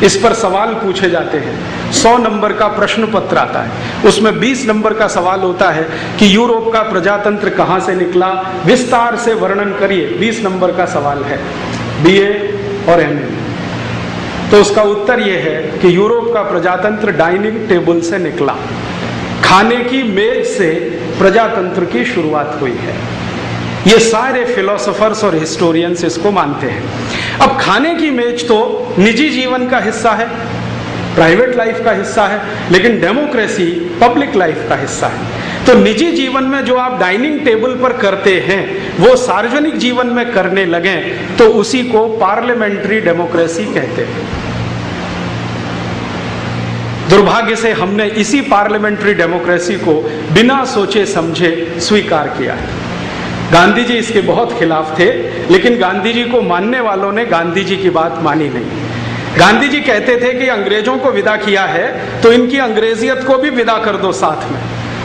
इस पर सवाल पूछे जाते हैं। 100 नंबर का प्रश्न पत्र आता है, उसमें 20 नंबर का सवाल होता है कि यूरोप का प्रजातंत्र कहाँ से निकला, विस्तार से वर्णन करिए। 20 नंबर का सवाल है BA और MA। तो उसका उत्तर यह है कि यूरोप का प्रजातंत्र डाइनिंग टेबल से निकला, खाने की मेज से प्रजातंत्र की शुरुआत हुई है। ये सारे फिलोसोफर्स और हिस्टोरियंस इसको मानते हैं। अब खाने की मेज तो निजी जीवन का हिस्सा है, प्राइवेट लाइफ का हिस्सा है, लेकिन डेमोक्रेसी पब्लिक लाइफ का हिस्सा है। तो निजी जीवन में जो आप डाइनिंग टेबल पर करते हैं वो सार्वजनिक जीवन में करने लगे तो उसी को पार्लियामेंट्री डेमोक्रेसी कहते हैं। दुर्भाग्य से हमने इसी पार्लियामेंट्री डेमोक्रेसी को बिना सोचे समझे स्वीकार किया है। गांधी जी इसके बहुत खिलाफ थे, लेकिन गांधी जी को मानने वालों ने गांधी जी की बात मानी नहीं। गांधी जी कहते थे कि अंग्रेजों को विदा किया है तो इनकी अंग्रेजियत को भी विदा कर दो साथ में,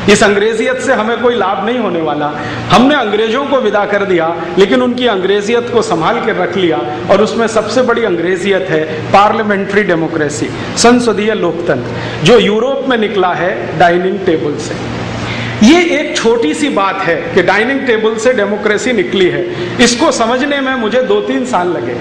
इस अंग्रेजियत से हमें कोई लाभ नहीं होने वाला। हमने अंग्रेजों को विदा कर दिया, लेकिन उनकी अंग्रेजियत को संभाल के रख लिया, और उसमें सबसे बड़ी अंग्रेजियत है पार्लियामेंट्री डेमोक्रेसी, संसदीय लोकतंत्र, जो यूरोप में निकला है डाइनिंग टेबल से। ये एक छोटी सी बात है कि डाइनिंग टेबल से डेमोक्रेसी निकली है, इसको समझने में मुझे 2-3 साल लगे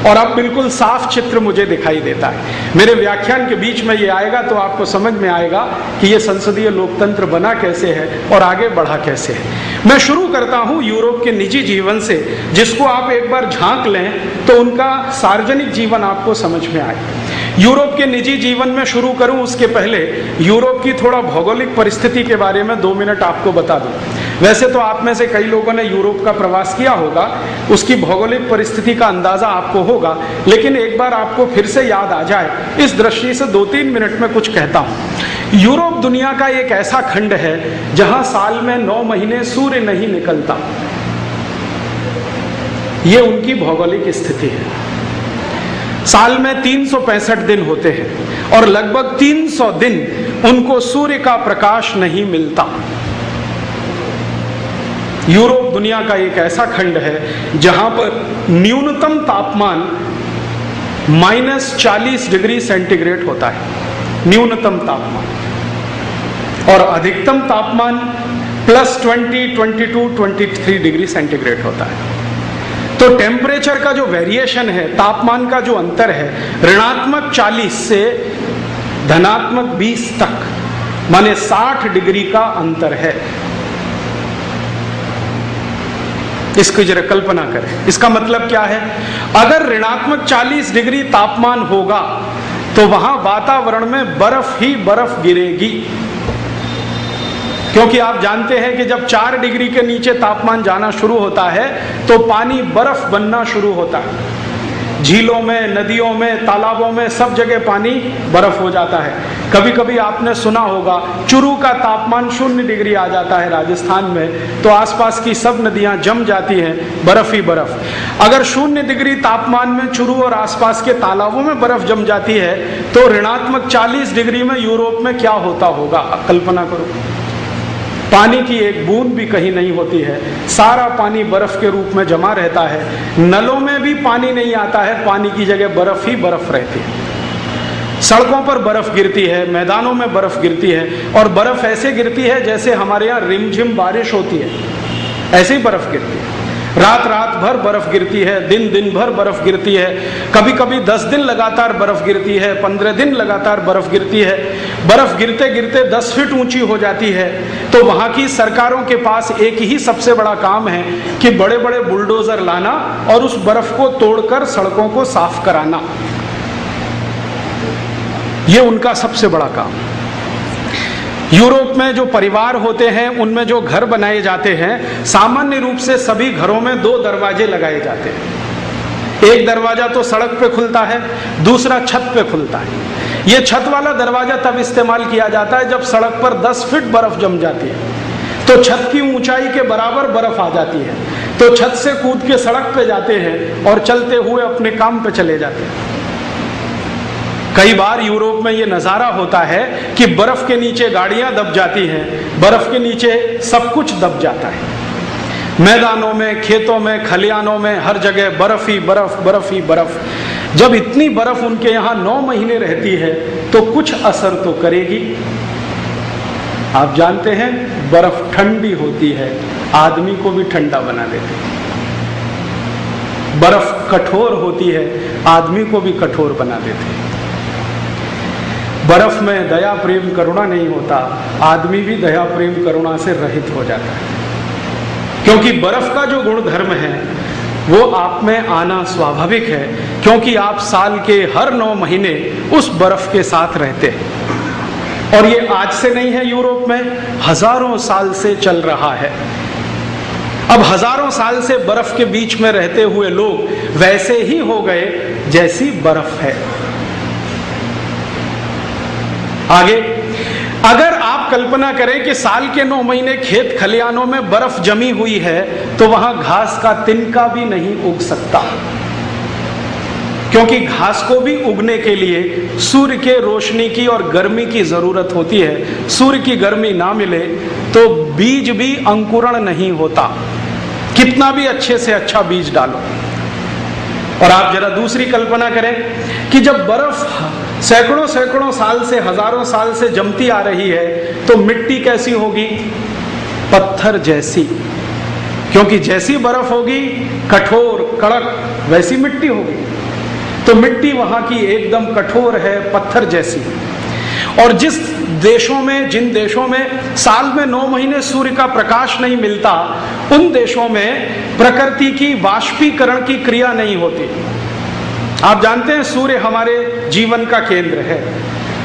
और अब बिल्कुल साफ चित्र मुझे दिखाई देता है। मेरे व्याख्यान के बीच में ये आएगा तो आपको समझ में आएगा कि ये संसदीय लोकतंत्र बना कैसे है और आगे बढ़ा कैसे है। मैं शुरू करता हूँ यूरोप के निजी जीवन से, जिसको आप एक बार झांक लें तो उनका सार्वजनिक जीवन आपको समझ में आए। यूरोप के निजी जीवन में शुरू करूं उसके पहले यूरोप की थोड़ा भौगोलिक परिस्थिति के बारे में 2 मिनट आपको बता दूं। वैसे तो आप में से कई लोगों ने यूरोप का प्रवास किया होगा, उसकी भौगोलिक परिस्थिति का अंदाजा आपको होगा, लेकिन एक बार आपको फिर से याद आ जाए इस दृष्टि से 2-3 मिनट में कुछ कहता हूं। यूरोप दुनिया का एक ऐसा खंड है जहां साल में 9 महीने सूर्य नहीं निकलता। ये उनकी भौगोलिक स्थिति है। साल में 365 दिन होते हैं और लगभग 300 दिन उनको सूर्य का प्रकाश नहीं मिलता। यूरोप दुनिया का एक ऐसा खंड है जहां पर न्यूनतम तापमान -40 डिग्री सेंटीग्रेड होता है, न्यूनतम तापमान, और अधिकतम तापमान +20, 22, 23 डिग्री सेंटीग्रेड होता है। तो टेम्परेचर का जो वेरिएशन है, तापमान का जो अंतर है, -40 से -20 तक, माने 60 डिग्री का अंतर है। इसकी जरा कल्पना करें, इसका मतलब क्या है? अगर -40 डिग्री तापमान होगा तो वहां वातावरण में बर्फ ही बर्फ गिरेगी, क्योंकि आप जानते हैं कि जब 4 डिग्री के नीचे तापमान जाना शुरू होता है तो पानी बर्फ बनना शुरू होता है। झीलों में, नदियों में, तालाबों में सब जगह पानी बर्फ हो जाता है। कभी कभी आपने सुना होगा चुरू का तापमान 0 डिग्री आ जाता है राजस्थान में, तो आसपास की सब नदियां जम जाती हैं, बर्फ ही बर्फ। अगर 0 डिग्री तापमान में चुरू और आसपास के तालाबों में बर्फ जम जाती है तो -40 डिग्री में यूरोप में क्या होता होगा? कल्पना करो। पानी की एक बूंद भी कहीं नहीं होती है, सारा पानी बर्फ के रूप में जमा रहता है। नलों में भी पानी नहीं आता है, पानी की जगह बर्फ ही बर्फ रहती है। सड़कों पर बर्फ गिरती है, मैदानों में बर्फ गिरती है, और बर्फ ऐसे गिरती है जैसे हमारे यहाँ रिमझिम बारिश होती है, ऐसे ही बर्फ गिरती है। रात रात भर बर्फ गिरती है, दिन दिन भर बर्फ गिरती है, कभी कभी 10 दिन लगातार बर्फ गिरती है, 15 दिन लगातार बर्फ गिरती है। बर्फ गिरते गिरते 10 फीट ऊंची हो जाती है। तो वहां की सरकारों के पास एक ही सबसे बड़ा काम है कि बड़े बड़े बुलडोजर लाना और उस बर्फ को तोड़कर सड़कों को साफ कराना। ये उनका सबसे बड़ा काम। यूरोप में जो परिवार होते हैं उनमें जो घर बनाए जाते हैं, सामान्य रूप से सभी घरों में 2 दरवाजे लगाए जाते हैं। एक दरवाजा तो सड़क पे खुलता है, दूसरा छत पे खुलता है। ये छत वाला दरवाजा तब इस्तेमाल किया जाता है जब सड़क पर 10 फीट बर्फ जम जाती है, तो छत की ऊंचाई के बराबर बर्फ आ जाती है, तो छत से कूद के सड़क पे जाते हैं और चलते हुए अपने काम पे चले जाते हैं। कई बार यूरोप में ये नज़ारा होता है कि बर्फ के नीचे गाड़ियां दब जाती हैं, बर्फ के नीचे सब कुछ दब जाता है। मैदानों में, खेतों में, खलिहानों में हर जगह बर्फ ही बर्फ, बर्फ ही बर्फ। जब इतनी बर्फ उनके यहाँ 9 महीने रहती है तो कुछ असर तो करेगी। आप जानते हैं बर्फ ठंडी होती है, आदमी को भी ठंडा बना देती है। बर्फ कठोर होती है, आदमी को भी कठोर बना देती है। बर्फ में दया प्रेम करुणा नहीं होता, आदमी भी दया प्रेम करुणा से रहित हो जाता है। क्योंकि बर्फ का जो गुण धर्म है वो आप में आना स्वाभाविक है, क्योंकि आप साल के हर 9 महीने उस बर्फ के साथ रहते हैं। और ये आज से नहीं है, यूरोप में हजारों साल से चल रहा है। अब हजारों साल से बर्फ के बीच में रहते हुए लोग वैसे ही हो गए जैसी बर्फ है। आगे, अगर आप कल्पना करें कि साल के 9 महीने खेत खलिहानों में बर्फ जमी हुई है तो वहां घास का तिनका भी नहीं उग सकता, क्योंकि घास को भी उगने के लिए सूर्य के रोशनी की और गर्मी की जरूरत होती है। सूर्य की गर्मी ना मिले तो बीज भी अंकुरण नहीं होता, कितना भी अच्छे से अच्छा बीज डालो। और आप जरा दूसरी कल्पना करें कि जब बर्फ सैकड़ों सैकड़ों साल से, हजारों साल से जमती आ रही है तो मिट्टी कैसी होगी? पत्थर जैसी, क्योंकि जैसी बर्फ होगी कठोर कड़क, वैसी मिट्टी होगी। तो मिट्टी वहां की एकदम कठोर है, पत्थर जैसी। और जिन देशों में साल में 9 महीने सूर्य का प्रकाश नहीं मिलता, उन देशों में प्रकृति की वाष्पीकरण की क्रिया नहीं होती। आप जानते हैं सूर्य हमारे जीवन का केंद्र है,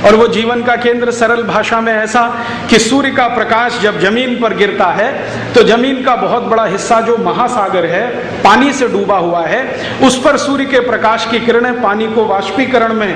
और वो जीवन का केंद्र सरल भाषा में ऐसा कि सूर्य का प्रकाश जब जमीन पर गिरता है तो जमीन का बहुत बड़ा हिस्सा जो महासागर है, पानी से डूबा हुआ है, उस पर सूर्य के प्रकाश की किरणें पानी को वाष्पीकरण में